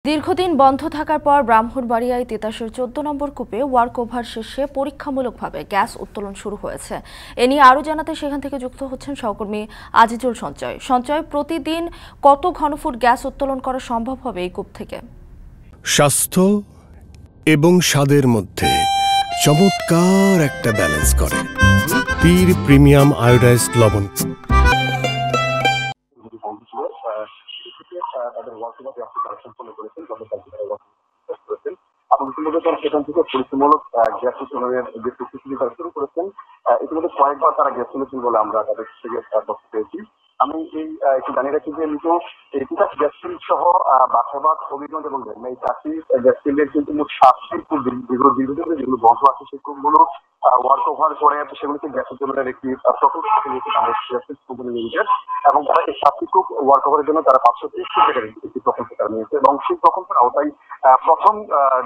দীর্ঘদিন বন্ধ থাকার পর ব্রাহ্মণবাড়িয়ায় তিতাসের 14 নম্বর কূপে ওয়ার্কওভার শেষে পরীক্ষামূলকভাবে গ্যাস উত্তোলন শুরু হয়েছে। এ নিয়ে আরও জানাতে সেখান থেকে যুক্ত হচ্ছেন সহকর্মী আজিজুল সঞ্চয়। প্রতিদিন কত ঘনফুট গ্যাস উত্তোলন করা সম্ভব হবে এই কূপ থেকে? স্বাস্থ্য এবং স্বাদের মধ্যে চমৎকার একটা ব্যালেন্স করে পীর প্রিমিয়াম আয়োডাইজড লবণ। সেখান থেকে পরীক্ষামূলক গ্যাস উত্তোলনের যে প্রস্তুতি তারা শুরু করেছেন। ইতিমধ্যে কয়েকবার তারা গ্যাস তুলেছেন বলে আমরা তাদের থেকে তথ্য পেয়েছি। আমি একটু জানিয়ে রাখি যে তিতাস গ্যাস ফিল্ড সহ বাসাবাদ, হবিগঞ্জ এবং এই 4টি গ্যাস ফিল্ডের কিন্তু মোট 7টি কূপ দীর্ঘদিন যেগুলো বন্ধ আছে সেই কূপগুলো ওয়ার্ক ওভার করে সেগুলিকে গ্যাস উত্তোলনের একটি প্রকল্প কোম্পানি লিমিটেড, এবং তারা এই 7টি কূপ ওয়ার্ক ওভারের জন্য তারা 530 কোটি টাকার একটি প্রকল্প তারা নিয়েছে এবং সেই প্রকল্পের আওতায় প্রথম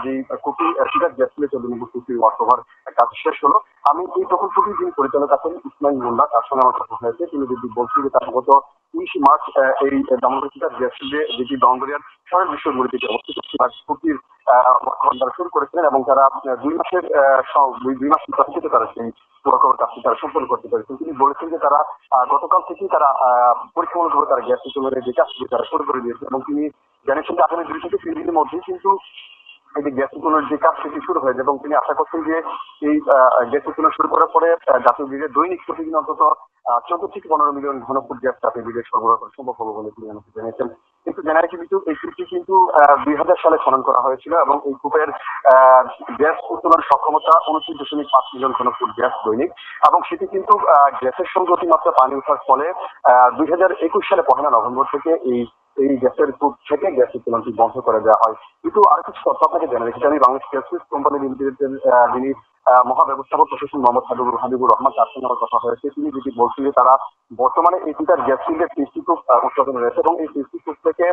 যে কূপটি তিতাস গ্যাস ফিল্ডের 14 নম্বর কূপটি ওয়ার্ক ওভার কাজ শেষ হলো। আমি এই প্রকল্পটির যিনি পরিচালক আছেন ইসমাইল মোল্লা, তার সঙ্গে আমার কথা হয়েছে। তিনি যদি বলছেন যে তার গত 20 মার্চ এই ব্রাহ্মণবাড়িয়া তিতাস গ্যাস ফিল্ডে যেটি ব্রাহ্মণবাড়িয়ার শহরের বিশ্ববিদ্যালয় থেকে অবস্থিত কূপটির তারা শুরু করেছিলেন এবং তারা 2 মাস থেকে তারা সেই কাজটি তারা সম্পন্ন করতে পেরেছেন। তিনি বলেছেন যে তারা গতকাল থেকেই তারা পরীক্ষামূলকভাবে তারা গ্যাস উত্তোলনের যে কাজটি তারা শুরু করে দিয়েছে এবং তিনি জানিয়েছেন যে আগামী 2 থেকে 3 দিনের মধ্যেই কিন্তু এই যে গ্যাস উত্তোলনের যে কাজ সেটি শুরু হয়ে যায় এবং তিনি আশা করছেন যে এই গ্যাস উত্তোলন শুরু করার পরে জাতীয় গ্রিডে দৈনিক প্রতিদিন অন্তত 14 থেকে 15 মিলিয়ন ঘনফুট গ্যাস জাতীয় গ্রিডে সরবরাহ করা সম্ভব হবে বলে তিনি আমাকে জানিয়েছেন। কিন্তু জানা রাখি কিন্তু এই কূপটি কিন্তু 2000 সালে খনন করা হয়েছিল এবং এই কূপের গ্যাস উত্তোলনের সক্ষমতা 29.5 মিলিয়ন ঘনফুট গ্যাস দৈনিক, এবং সেটি কিন্তু গ্যাসের সঙ্গে অতিমাত্রা পানি ওঠার ফলে 2021 সালে 1 নভেম্বর থেকে এই গ্যাসের কূপ থেকে গ্যাস উত্তোলনটি বন্ধ করে দেওয়া হয়। কিন্তু আরো কিছু তথ্য আপনাকে জানা রেখেছি। আমি বাংলাদেশ গ্যাস কোম্পানি লিমিটেডের যিনি মহাব্যবস্থাপক প্রশাসন মোহাম্মদ হাবিবুর রহমান, তার সঙ্গে আমার কথা হয়েছে। তিনি যেটি বলছেন যে তারা বর্তমানে এই তিতাস গ্যাস ফিল্ডের 30টি কূপ উৎপাদন রয়েছে এবং এই 30টি কূপ থেকে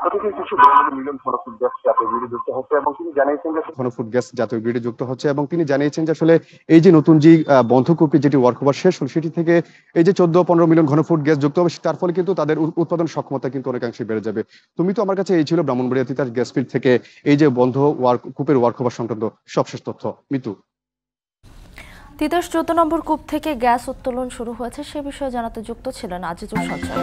প্রতিদিন কিছু মিলিয়ন ঘনফুট গ্যাস জাতীয় গ্রিডে যুক্ত হচ্ছে এবং তিনি জানিয়েছেন যে ঘনফুট গ্যাস জাতীয় গ্রিডে যুক্ত হচ্ছে এবং তিনি জানিয়েছেন যে আসলে এই যে নতুন যে বন্ধ কূপটি যেটি ওয়ার্ক ওভার শেষ হল সেটি থেকে এই যে 14-15 মিলিয়ন ঘনফুট গ্যাস যুক্ত হবে, তার ফলে কিন্তু তাদের উৎপাদন সক্ষমতা কিন্তু অনেকাংশে বেড়ে যাবে। তুমি তো আমার কাছে এই ছিল ব্রাহ্মণবাড়িয়া তিতাস গ্যাস ফিল্ড থেকে এই যে বন্ধ কূপের ওয়ার্ক ওভার সংক্রান্ত সবশেষ তথ্য। মিতু, তিতাস 14 নম্বর কূপ থেকে গ্যাস উত্তোলন শুরু হয়েছে সে বিষয়ে জানাতে যুক্ত ছিলেন আজিজুল সঞ্চয়।